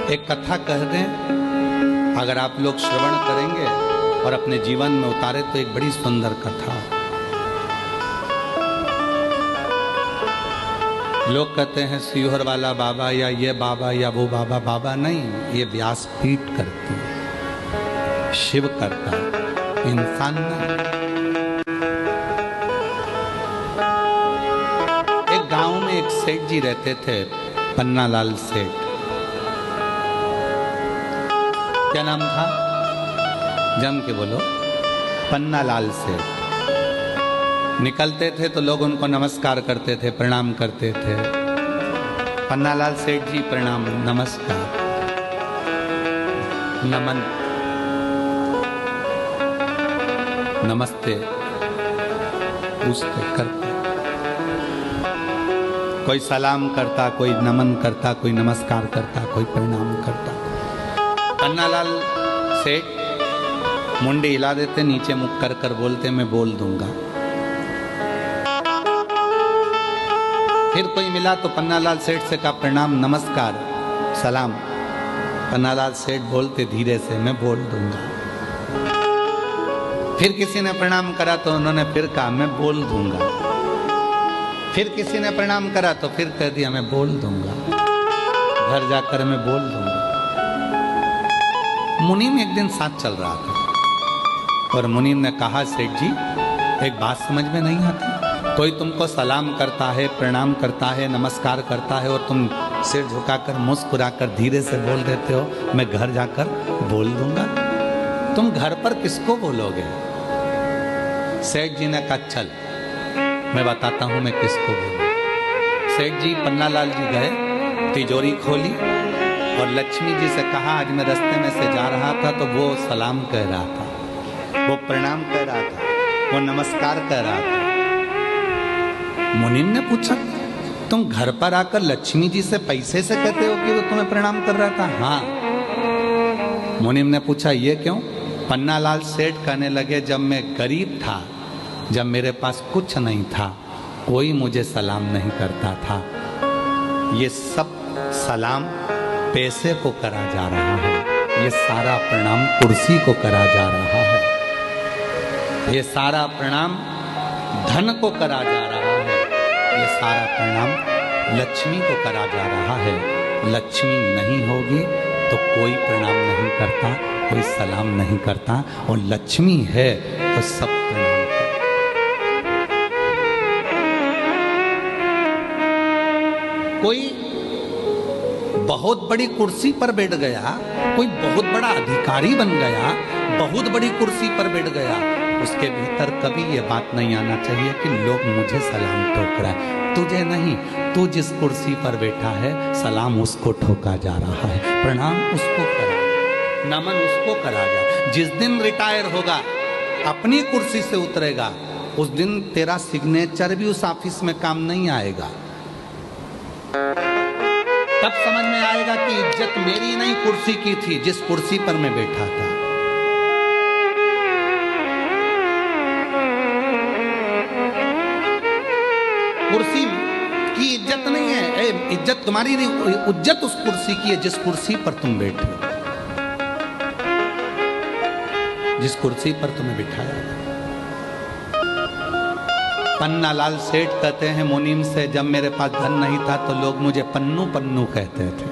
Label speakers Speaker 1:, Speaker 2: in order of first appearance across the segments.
Speaker 1: एक कथा कह दें, अगर आप लोग श्रवण करेंगे और अपने जीवन में उतारे तो एक बड़ी सुंदर कथा। लोग कहते हैं सीहोर वाला बाबा या ये बाबा या वो बाबा। बाबा नहीं, ये व्यासपीठ करती है, शिव करता है, इंसान नहीं। एक गांव में एक सेठ जी रहते थे, पन्नालाल सेठ। क्या नाम था? जम के बोलो। पन्नालाल सेठ। निकलते थे तो लोग उनको नमस्कार करते थे, प्रणाम करते थे। पन्नालाल सेठ जी प्रणाम, नमस्कार, नमन, नमस्ते, पूछते करते। कोई सलाम करता, कोई नमन करता, कोई नमस्कार करता, कोई प्रणाम करता। पन्नालाल सेठ मुंडी हिला देते, नीचे मुख कर कर बोलते मैं बोल दूंगा। फिर कोई मिला तो पन्नालाल सेठ से कहा प्रणाम, नमस्कार, सलाम। पन्नालाल सेठ बोलते धीरे से मैं बोल दूंगा। फिर किसी ने प्रणाम करा तो उन्होंने फिर कहा मैं बोल दूंगा। फिर किसी ने प्रणाम करा तो फिर कह दिया मैं बोल दूंगा, घर जाकर मैं बोल दूंगा। मुनीम एक दिन साथ चल रहा था और मुनीम ने कहा सेठ जी एक बात समझ में नहीं आती, कोई तुमको सलाम करता है, प्रणाम करता है, नमस्कार करता है और तुम सिर झुकाकर मुस्कुराकर धीरे से बोल देते हो मैं घर जाकर बोल दूंगा। तुम घर पर किसको बोलोगे? सेठ जी ने कहा चल मैं बताता हूं मैं किसको बोलूं। सेठ जी पन्नालाल जी गए, तिजोरी खोली और लक्ष्मी जी से कहा आज मैं रास्ते में से जा रहा था तो वो सलाम कह रहा था, वो प्रणाम कह रहा था, वो नमस्कार कह रहा था। मुनीम ने पूछा तुम घर पर आकर लक्ष्मी जी से पैसे से कहते हो कि वो तुम्हें प्रणाम कर रहा था? हाँ। मुनीम ने पूछा ये क्यों? पन्नालाल सेठ कहने लगे जब मैं गरीब था, जब मेरे पास कुछ नहीं था, कोई मुझे सलाम नहीं करता था, ये सब सलाम पैसे को करा जा रहा है, ये सारा प्रणाम कुर्सी को करा जा रहा है, ये सारा प्रणाम धन को करा जा रहा है, ये सारा प्रणाम लक्ष्मी को करा जा रहा है। लक्ष्मी नहीं होगी तो कोई प्रणाम नहीं करता, कोई सलाम नहीं करता, और लक्ष्मी है तो सब प्रणाम करता। कोई बहुत बड़ी कुर्सी पर बैठ गया, कोई बहुत बड़ा अधिकारी बन गया, बहुत बड़ी कुर्सी पर बैठ गया, उसके भीतर कभी ये बात नहीं आना चाहिए कि लोग मुझे सलाम ठोक रहा है। तुझे नहीं, तू जिस कुर्सी पर बैठा है सलाम उसको ठोका जा रहा है, प्रणाम उसको करा, नमन उसको करा जा। जिस दिन रिटायर होगा, अपनी कुर्सी से उतरेगा, उस दिन तेरा सिग्नेचर भी उस ऑफिस में काम नहीं आएगा। तब समझ में आएगा कि इज्जत मेरी नहीं कुर्सी की थी, जिस कुर्सी पर मैं बैठा था। कुर्सी की इज्जत नहीं है, इज्जत तुम्हारी नहीं, इज्जत उस कुर्सी की है जिस कुर्सी पर तुम बैठे हो, जिस कुर्सी पर तुम्हें बिठाया। पन्नालाल सेठ कहते हैं मुनीम से जब मेरे पास धन नहीं था तो लोग मुझे पन्नू पन्नू कहते थे,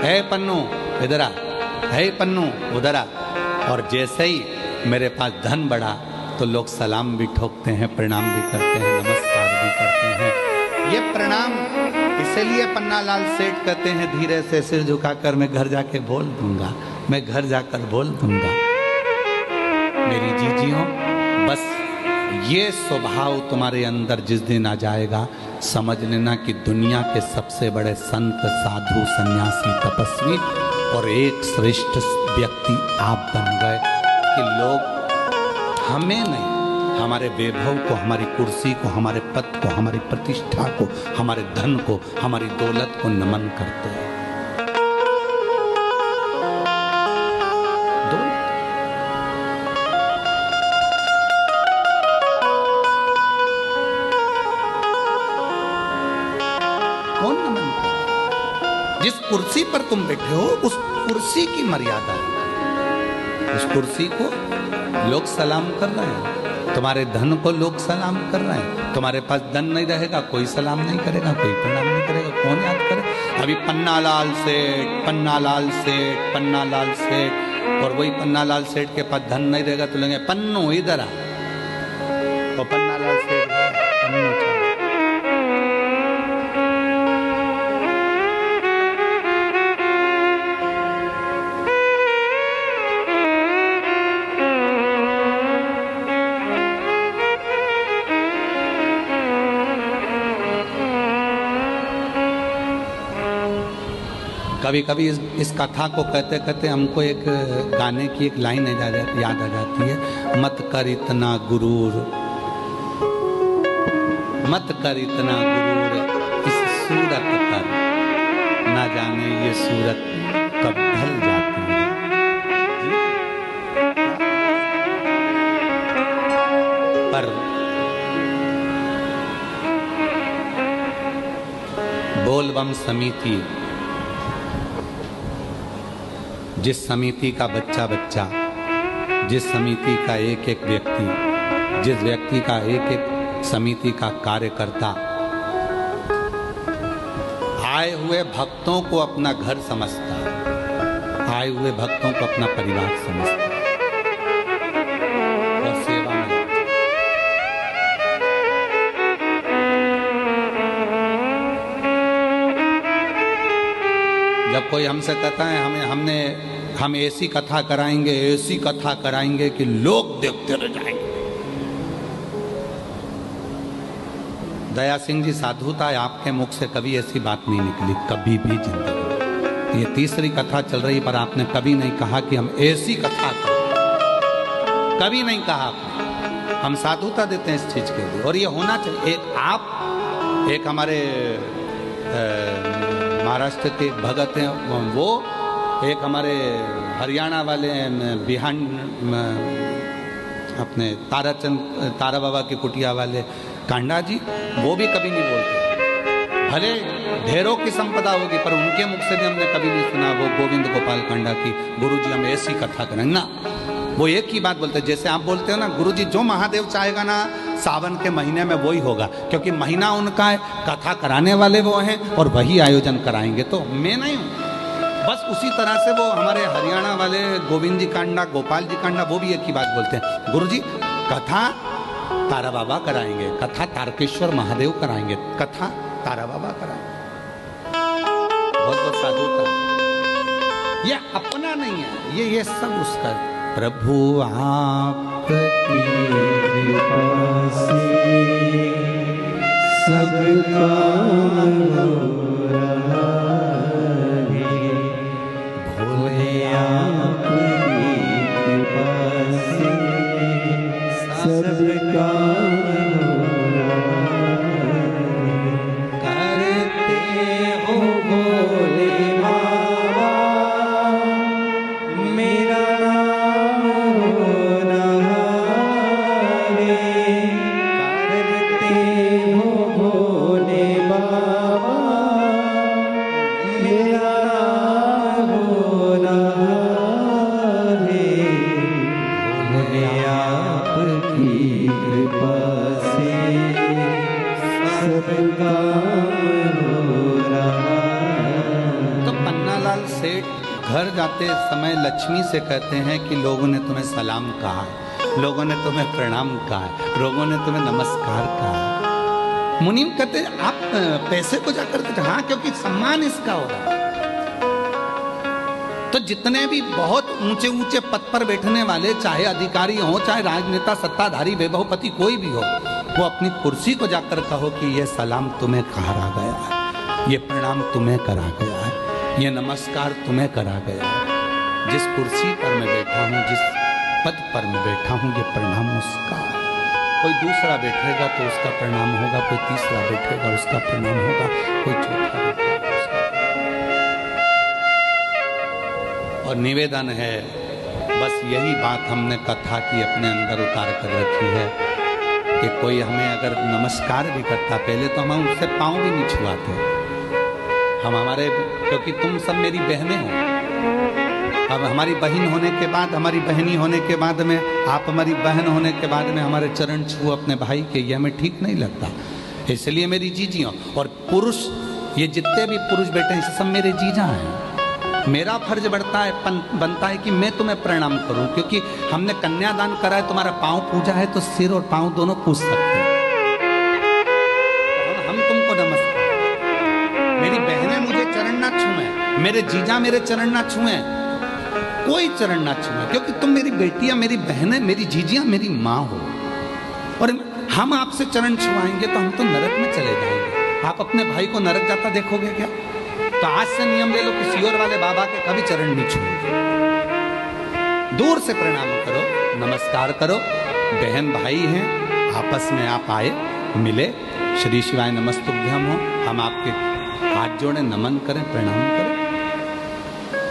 Speaker 1: हे पन्नू इधर आ, हे पन्नू उधर आ। और जैसे ही मेरे पास धन बढ़ा तो लोग सलाम भी ठोकते हैं, प्रणाम भी करते हैं, नमस्कार भी करते हैं। ये प्रणाम इसलिए पन्नालाल सेठ कहते हैं धीरे से सिर झुकाकर मैं घर जाके बोल दूंगा, मैं घर जाकर बोल दूंगा। मेरी जीजियों, बस ये स्वभाव तुम्हारे अंदर जिस दिन आ जाएगा, समझ लेना कि दुनिया के सबसे बड़े संत, साधु, सन्यासी, तपस्वी और एक श्रेष्ठ व्यक्ति आप बन गए कि लोग हमें नहीं, हमारे वैभव को, हमारी कुर्सी को, हमारे पद को, हमारी प्रतिष्ठा को, हमारे धन को, हमारी दौलत को नमन करते हैं। कुर्सी पर तुम बैठे हो, उस कुर्सी की मर्यादा है। उस कुर्सी को लोग सलाम कर रहे हैं, तुम्हारे धन को लोग सलाम कर रहे हैं। तुम्हारे पास धन नहीं रहेगा, कोई सलाम नहीं करेगा, कोई प्रणाम नहीं करेगा, कौन याद करे? अभी पन्नालाल सेठ, पन्नालाल सेठ, पन्नालाल सेठ, और वही पन्नालाल सेठ के पास धन नहीं रहेगा तो लेंगे पन्नू इधर आ, तो पन्नालाल सेठ पन्नू चल। कभी कभी इस कथा को कहते कहते हमको एक गाने की एक लाइन याद आ जाती है, मत कर इतना गुरूर, मत कर इतना गुरूर, इस सूरत पर ना जाने ये सूरत कब ढल जाती है। पर बोलबम समिति, जिस समिति का बच्चा बच्चा, जिस समिति का एक एक व्यक्ति, जिस व्यक्ति का एक एक समिति का कार्यकर्ता आए हुए भक्तों को अपना घर समझता, आए हुए भक्तों को अपना परिवार समझता और सेवा में। जब कोई हमसे कहता है हम ऐसी कथा कराएंगे, ऐसी कथा कराएंगे कि लोग देखते रह जाएंगे। दया सिंह जी साधु था, आपके मुख से कभी ऐसी बात नहीं निकली, कभी भी जिंदगी। ये तीसरी कथा चल रही, पर आपने कभी नहीं कहा कि हम ऐसी कथा करें, कभी नहीं कहा आपने। हम साधुता देते हैं इस चीज के लिए, और ये होना चाहिए। एक हमारे महाराष्ट्र के भगत हैं, वो एक हमारे हरियाणा वाले बिहान अपने तारा बाबा की कुटिया वाले कांडा जी, वो भी कभी नहीं बोलते। भले ढेरों की संपदा होगी, पर उनके मुख से भी हमने कभी नहीं सुना वो गोविंद गोपाल कांडा की गुरुजी हम ऐसी कथा करेंगे ना। वो एक ही बात बोलते हैं, जैसे आप बोलते हो ना गुरुजी जो महादेव चाहेगा ना सावन के महीने में वही होगा, क्योंकि महीना उनका है, कथा कराने वाले वो हैं और वही आयोजन कराएंगे, तो मैं नहीं हूँ। बस उसी तरह से वो हमारे हरियाणा वाले गोविंद जी कांडा, गोपाल जी कांडा, वो भी एक ही बात बोलते हैं, गुरुजी कथा तारा बाबा कराएंगे, कथा तारकेश्वर महादेव कराएंगे, कथा तारा बाबा कराएंगे। बहुत बहुत साधुता, ये अपना नहीं है, ये सब उसका। प्रभु आपकी कृपा से सब काम हो रहा है, भोले आपकी कृपा से सब काम हो रहा है। करते हो भोले बाबा मेरा घर जाते समय लक्ष्मी से कहते हैं कि लोगों ने तुम्हें सलाम कहा है, लोगों ने तुम्हें प्रणाम कहा है, लोगों ने तुम्हें नमस्कार कहा है। मुनीम कहते हैं आप पैसे को जाकर के, हाँ क्योंकि सम्मान इसका हो रहा है। तो जितने भी बहुत ऊंचे ऊंचे पद पर बैठने वाले, चाहे अधिकारी हो, चाहे राजनेता, सत्ताधारी, वैभवपति, कोई भी हो, वो अपनी कुर्सी को जाकर कहो कि ये सलाम तुम्हें कहा गया है, ये प्रणाम तुम्हें करा गया है, ये नमस्कार तुम्हें करा गया है। जिस कुर्सी पर मैं बैठा हूँ, जिस पद पर मैं बैठा हूँ, ये प्रणाम उसका है। कोई दूसरा बैठेगा तो उसका प्रणाम होगा, कोई तीसरा बैठेगा उसका प्रणाम होगा, कोई चौथा बैठेगा उसका। और निवेदन है, बस यही बात हमने कथा की अपने अंदर उतार कर रखी है कि कोई हमें अगर नमस्कार भी करता, पहले तो हम उससे पाँव भी नहीं छुआते। हम हमारे क्योंकि तुम सब मेरी बहनें हो। अब हमारी बहन होने के बाद, हमारी बहनी होने के बाद में, आप हमारी बहन होने के बाद में हमारे चरण छुओ अपने भाई के, ये हमें ठीक नहीं लगता। इसलिए मेरी जीजियों, और पुरुष, ये जितने भी पुरुष बैठे हैं सब मेरे जीजा हैं। मेरा फर्ज बनता है कि मैं तुम्हें प्रणाम करूं, क्योंकि हमने कन्यादान करा है, तुम्हारा पांव पूजा है, तो सिर और पांव दोनों पूज सकते हैं। हम तुमको नमस्कार। मेरी बहनें मुझे चरण ना छुए, मेरे जीजा मेरे चरण ना छुए, कोई चरण ना छुए, क्योंकि तुम मेरी बेटियां, मेरी बहनें, मेरी जीजियां, मेरी माँ हो। और हम आपसे चरण छुआएंगे तो हम तो नरक में चले जाएंगे। आप अपने भाई को नरक जाता देखोगे क्या? तो आज से नियम ले लो कि सियोर वाले बाबा के कभी चरण नहीं छूएंगे। दूर से प्रणाम करो, नमस्कार करो। बहन भाई हैं, आपस में आप आए, मिले, श्री शिवाय नमस्तुभ्यम हो, हम आपके हाथ जोड़े, नमन करें, प्रणाम करें,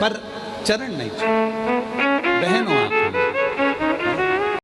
Speaker 1: पर चरण नहीं छूए।